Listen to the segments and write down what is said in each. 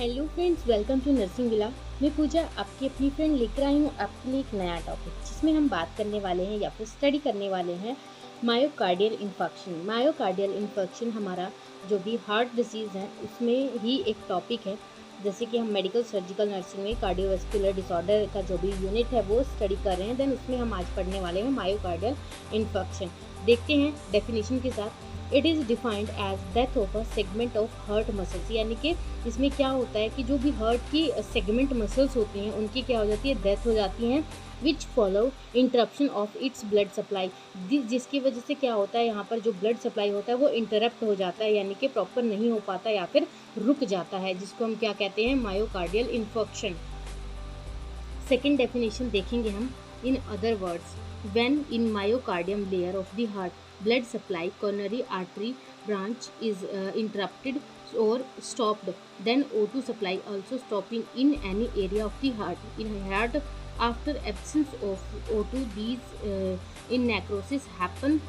Hello friends, welcome to nursing villa. मैं पूजा आपकी अपनी फ्रेंड लेकर आई हूँ आपके लिए एक नया टॉपिक, जिसमें हम बात करने वाले हैं या फिर स्टडी करने वाले हैं मायोकार्डियल इन्फेक्शन। मायोकार्डियल इन्फेक्शन हमारा जो भी हार्ट डिसीज़ है उसमें ही एक टॉपिक है। जैसे कि हम मेडिकल सर्जिकल नर्सिंग में कार्डियोवैस्कुलर डिसऑर्डर का जो भी यूनिट है वो स्टडी कर रहे हैं, देन उसमें हम आज पढ़ने वाले हैं मायोकार्डियल इन्फेक्शन। देखते हैं डेफिनेशन के साथ। It is defined as death of a segment of heart muscles, यानी कि इसमें क्या होता है कि जो भी हार्ट की सेगमेंट मसल्स होती हैं उनकी क्या हो जाती है, डेथ हो जाती हैं, which follow interruption of its blood supply, जिसकी वजह से क्या होता है, यहाँ पर जो ब्लड सप्लाई होता है वो इंटरप्ट हो जाता है, यानी कि प्रॉपर नहीं हो पाता या फिर रुक जाता है, जिसको हम क्या कहते हैं, मायोकार्डियल इन्फेक्शन। सेकेंड डेफिनेशन देखेंगे हम। In other words, when in myocardium layer of the heart blood supply coronary artery branch is interrupted or stopped, then O2 supply also stopping in any area of the heart. In heart, after absence of O2, these in necrosis happen.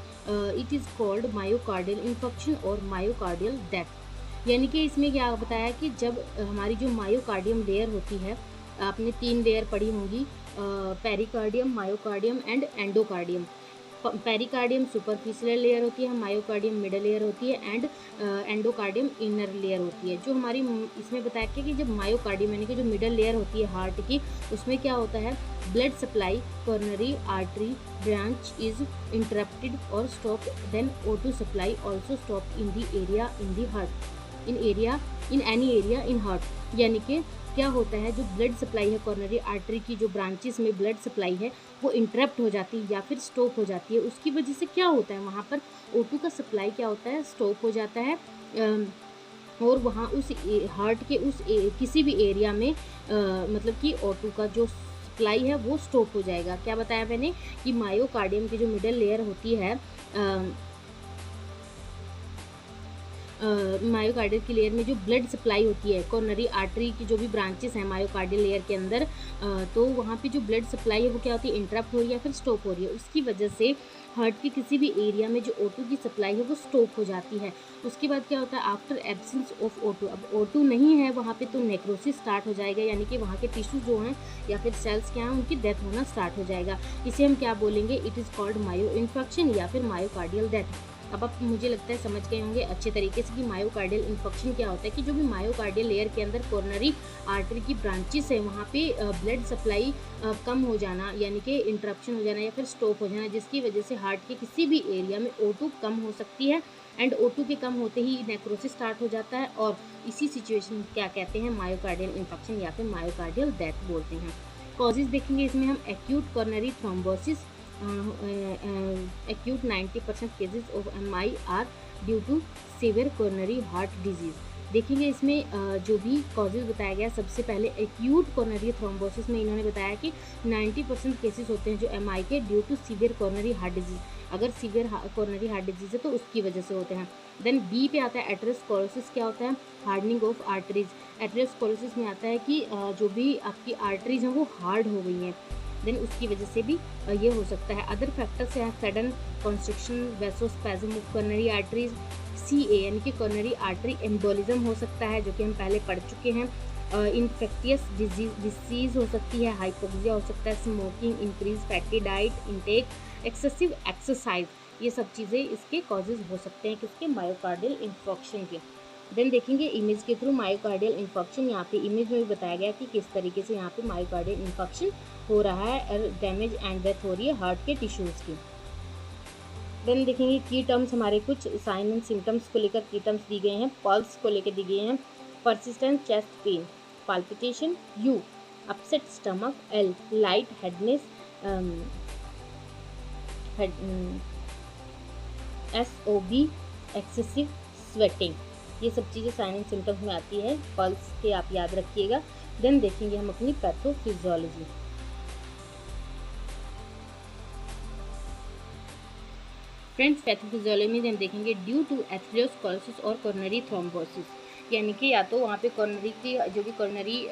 It is called myocardial infarction or myocardial death. यानी कि इसमें क्या बताया कि जब हमारी जो myocardium layer होती है, आपने 3 लेयर पढ़ी होंगी, pericardium, myocardium and endocardium. Pericardium superficial layer होती है, मायोकार्डियम मिडल लेयर होती है एंड एंडोकार्डियम इनर लेयर होती है। जो हमारी इसमें बताया कि जब मायोकार्डियम यानी कि जो मिडल लेयर होती है हार्ट की, उसमें क्या होता है, blood supply coronary artery branch is interrupted और stop, then O2 supply also stop in the area in the heart, in any area in heart. यानी कि क्या होता है, जो ब्लड सप्लाई है कोरोनरी आर्टरी की, जो ब्रांचेस में ब्लड सप्लाई है वो इंटरप्ट हो जाती है या फिर स्टॉप हो जाती है। उसकी वजह से क्या होता है, वहाँ पर O2 का सप्लाई क्या होता है, स्टॉप हो जाता है, और वहाँ उस हार्ट के उस किसी भी एरिया में मतलब कि O2 का जो सप्लाई है वो स्टॉप हो जाएगा। क्या बताया मैंने कि मायोकार्डियम की जो मिडल लेयर होती है, मायोकार्डियल की लेयर में जो ब्लड सप्लाई होती है, कोरोनरी आर्टरी की जो भी ब्रांचेस हैं मायोकार्डियल लेयर के अंदर, तो वहाँ पे जो ब्लड सप्लाई है वो क्या होती है, इंटरप्ट हो रही है या फिर स्टॉप हो रही है। उसकी वजह से हार्ट के किसी भी एरिया में जो O2 की सप्लाई है वो स्टॉप हो जाती है। उसके बाद क्या होता है, आफ्टर एब्सेंस ऑफ O2, अब O2 नहीं है वहाँ पे, तो नेक्रोसिस स्टार्ट हो जाएगा, यानी कि वहाँ के टिश्यू जो हैं या फिर सेल्स क्या हैं उनकी डेथ होना स्टार्ट हो जाएगा। इसे हम क्या बोलेंगे, it is called myo infection या फिर मायोकार्डियल डेथ। अब आप मुझे लगता है समझ गए होंगे अच्छे तरीके से कि मायोकार्डियल इन्फेक्शन क्या होता है, कि जो भी मायोकार्डियल लेयर के अंदर कोरोनरी आर्टरी की ब्रांचेस है वहाँ पे ब्लड सप्लाई कम हो जाना, यानी कि इंटरप्शन हो जाना या फिर स्टॉप हो जाना, जिसकी वजह से हार्ट के किसी भी एरिया में O2 कम हो सकती है, एंड O2 के कम होते ही नेक्रोसिस स्टार्ट हो जाता है, और इसी सिचुएशन क्या कहते हैं, मायोकार्डियल इन्फेक्शन या फिर मायोकार्डियल डेथ बोलते हैं। कॉजेज देखेंगे इसमें हम। Acute coronary thrombosis, acute 90% cases of MI are due to severe coronary heart disease। देखेंगे इसमें जो भी कॉजेज बताया गया, सबसे पहले एक्यूट कोरोनरी थ्रोम्बोसिस में इन्होंने बताया कि 90% केसेस होते हैं जो MI के due to severe coronary heart disease. अगर सीवियर कोरोनरी हार्ट डिजीज है तो उसकी वजह से होते हैं। देन बी पे आता है एथेरोस्क्लेरोसिस। क्या होता है, हार्डनिंग ऑफ आर्टरीज। एथेरोस्क्लेरोसिस में आता है कि जो भी आपकी आर्टरीज हैं वो हार्ड हो गई हैं, देन उसकी वजह से भी ये हो सकता है। अदर फैक्टर्स है sudden construction, vasospasm of coronary arteries, CA यानी कि कोरोनरी आर्टरी एम्बोलिज्म हो सकता है, जो कि हम पहले पढ़ चुके हैं। इन्फेक्टियस डिजीज हो सकती है, हाइपोक्सिया हो सकता है, smoking, increase fatty diet intake, excessive exercise, ये सब चीज़ें इसके कॉजेज हो सकते हैं किसके, मायोकार्डियल इन्फेक्शन के। देन देखेंगे इमेज के थ्रू मायोकार्डियल इन्फेक्शन। यहाँ पे इमेज में भी बताया गया कि किस तरीके से यहाँ पे मायोकार्डियल इन्फेक्शन हो रहा है और डैमेज एंड डेथ हो रही है हार्ट के टिश्यूज़ की। देन देखेंगे की टर्म्स, हमारे कुछ साइन एंड सिम्टम्स को लेकर की टर्म्स दी गए हैं, पल्स को लेकर दी गई हैं। Persistent chest pain, palpitation, U, upset stomach, L, light headedness, SOB, excessive sweating, ये सब चीज़ें साइन एंड सिम्टम्स में आती है, पल्स के आप याद रखिएगा। देन देखेंगे हम अपनी पैथोफिजियोलॉजी। फ्रेंड्स, पैथोफिजियोलॉजी में हम देखेंगे ड्यू टू एथेरोस्क्लेरोसिस और कोरोनरी थ्रोम्बोसिस, यानी कि या तो वहाँ पे कोरोनरी की जो भी कोरोनरी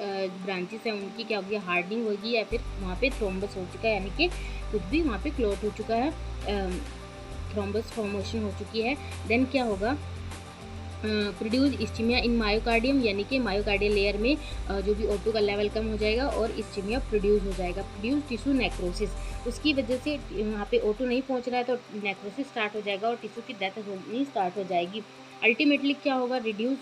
ब्रांचेस हैं उनकी क्या होगी, हार्डनिंग होगी, या फिर वहाँ पे थ्रोम्बस हो चुका है, यानी कि कुछ भी वहाँ पे क्लॉट हो चुका है, थ्रोम्बस फॉर्मेशन हो चुकी है। देन क्या होगा, प्रोड्यूस इस्चीमिया इन मायोकार्डियम, यानी कि मायोकार्डियल लेयर में जो भी O2 का लेवल कम हो जाएगा और इस्चीमिया प्रोड्यूस हो जाएगा। प्रोड्यूस टिश्यू नेक्रोसिस, उसकी वजह से वहाँ पे O2 नहीं पहुँच रहा है तो नेक्रोसिस स्टार्ट हो जाएगा और टिश्यू की डेथ होनी स्टार्ट हो जाएगी। अल्टीमेटली क्या होगा, रिड्यूस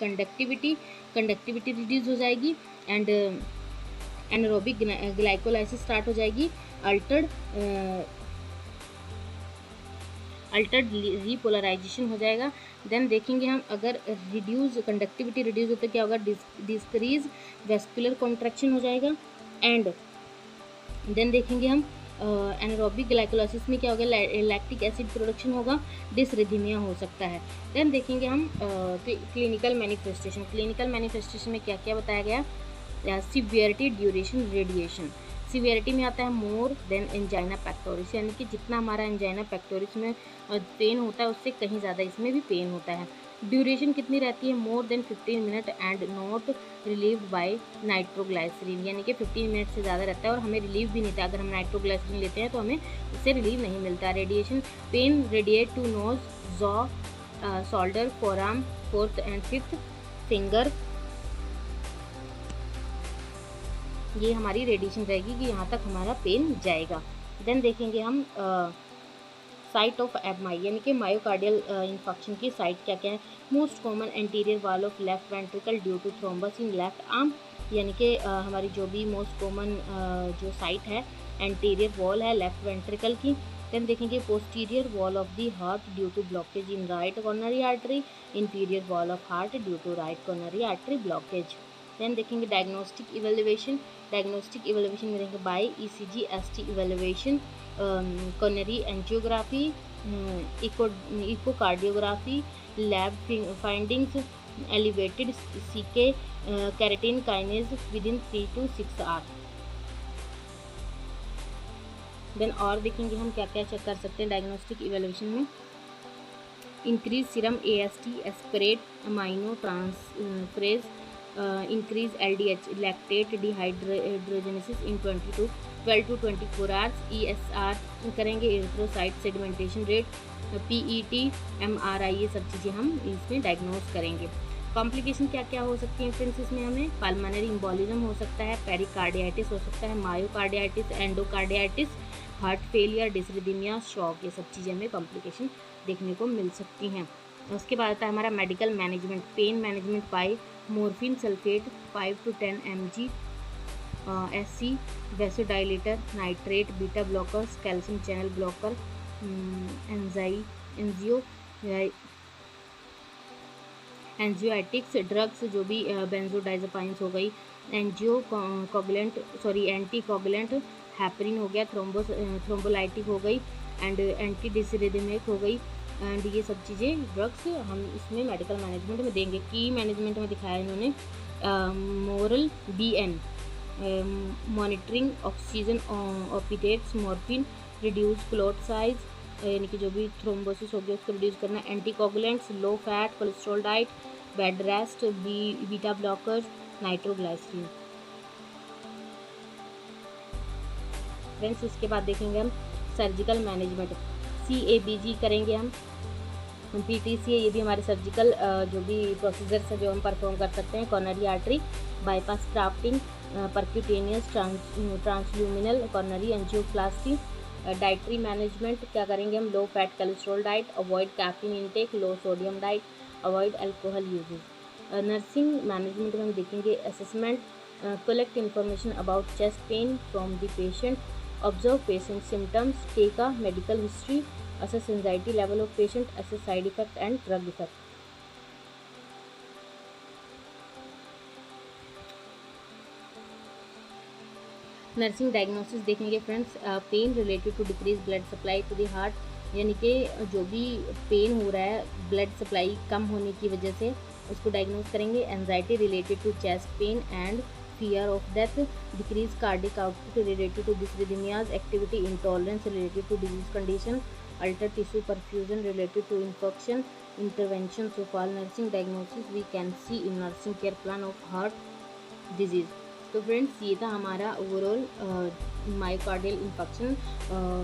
कंडक्टिविटी रिड्यूस हो जाएगी एंड एनारोबिक ग्लाइकोलाइसिस स्टार्ट हो जाएगी। अल्टर्ड रीपोलराइजेशन हो जाएगा। देन देखेंगे हम, अगर कंडक्टिविटी रिड्यूस होता है क्या होगा, डिस्क्रीज वेस्कुलर कॉन्ट्रैक्शन हो जाएगा। एंड देन देखेंगे हम एनारोबिक ग्लाइकोलाइसिस में क्या होगा, लैक्टिक एसिड प्रोडक्शन होगा, डिसरिथमिया हो सकता है। देन देखेंगे हम क्लिनिकल मैनिफेस्टेशन में क्या क्या बताया गया। Severity, duration, radiation. सिवियरिटी में आता है मोर देन एंजाइना पेक्टोरिस, यानी कि जितना हमारा एंजाइना पेक्टोरिस में पेन होता है उससे कहीं ज़्यादा इसमें भी पेन होता है। ड्यूरेशन कितनी रहती है, more than 15 minute and not relieved by nitroglycerin, यानी कि 15 मिनट से ज़्यादा रहता है और हमें रिलीव भी नहीं था। अगर हम नाइट्रोग्लाइसरीन लेते हैं तो हमें उससे रिलीव नहीं मिलता। Radiation, pain radiate to nose, jaw, shoulder, forearm, 4th and 5th finger. ये हमारी रेडिएशन रहेगी कि यहाँ तक हमारा पेन जाएगा। देन देखेंगे हम साइट ऑफ एमआई, यानी कि मायोकार्डियल इन्फेक्शन की साइट क्या क्या है। Most common anterior wall of left ventricle due to thrombus in left arm, यानी कि हमारी जो भी मोस्ट कॉमन जो साइट है एंटीरियर वॉल है लेफ्ट वेंट्रिकल की। देन देखेंगे posterior wall of the heart due to blockage in right coronary artery, inferior wall of heart due to right coronary artery blockage. Then देखेंगे diagnostic evaluation में देखेंगे by ECG, ST evaluation, coronary angiography, echocardiography, lab findings, elevated CK, creatine kinase within 3 to 6 hours। Then और देखेंगे हम क्या क्या check कर सकते हैं डायग्नोस्टिक इवेल्युएशन में। Increase serum AST, aspartate aminotransferase, increase LDH, lactate dehydrogenesis in 12 to 24 hours। ESR करेंगे, erythrocyte sedimentation rate, PET, MRI, ये सब चीज़ें हम इसमें डायग्नोज करेंगे। कॉम्प्लिकेशन क्या क्या हो सकती हैं फ्रेंड्स इसमें, हमें पल्मोनरी इम्बोलिज्म हो सकता है, पेरिकार्डियाइटिस हो सकता है, मायोकार्डियाइटिस, एंडोकार्डियाइटिस, हार्ट फेलियर, डिसरिथमिया, शॉक, ये सब चीज़ें हमें कॉम्प्लिकेशन देखने को मिल सकती हैं। उसके बाद आता है हमारा medical management. Pain management by morphine sulphate 5 to 10 mg, SC, vasodilator, nitrate, beta blockers, calcium channel blocker, anxiolytics drugs जो भी बेंजोडाइज़ेपाइंस हो गई, एंटीकोगुलेंट हैपरिन हो गया, थ्रोम्बोलाइटिक हो गई एंड एंटी डिसरिथमिक हो गई। एंड ये सब चीज़ें ड्रग्स हम इसमें मेडिकल मैनेजमेंट में देंगे। की मैनेजमेंट में दिखाया इन्होंने moral BN, monitoring oxygen opiates, morphine, reduce clot size, यानी कि जो भी थ्रोम्बोसिस हो गया उसको रिड्यूस करना, anticoagulants, low fat cholesterol diet, bed rest, beta blockers, nitroglycerin. Friends उसके बाद देखेंगे हम सर्जिकल मैनेजमेंट। CABG करेंगे हम, PTC है, ये भी हमारे सर्जिकल जो भी प्रोसीजर्स है जो हम परफॉर्म कर सकते हैं। Coronary artery bypass grafting, percutaneous transluminal coronary angioplasty. Dietary management क्या करेंगे हम, low fat cholesterol diet, avoid caffeine intake, low sodium diet, avoid alcohol usage. Nursing management में हम देखेंगे assessment, collect information about chest pain from the patient, observe patient symptoms, take a medical history, assess anxiety level of patient, assess side effect and drug effect. Nursing diagnosis देखेंगे friends. Pain related to decrease blood supply to the heart, यानी कि जो भी pen हो रहा है blood supply कम होने की वजह से उसको डायग्नोस करेंगे। Anxiety related to chest pain and fear of death, decrease cardiac output related to dysrhythmias, activity intolerance related to disease condition, altered tissue perfusion related to infection, intervention. So for nursing diagnosis we can see in nursing care plan of heart disease. तो friends ये था हमारा overall myocardial infection.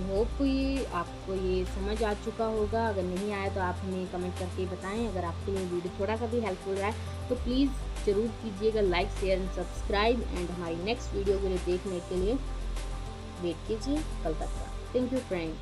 Hope ये आपको ये समझ आ चुका होगा। अगर नहीं आया तो आप हमें कमेंट करके बताएं। अगर आपके लिए वीडियो थोड़ा सा भी हेल्पफुल रहा है तो प्लीज़ ज़रूर कीजिएगा like, share and subscribe. And हमारी नेक्स्ट वीडियो के लिए देखने के लिए वेट कीजिए कल तक का। Thank you friend.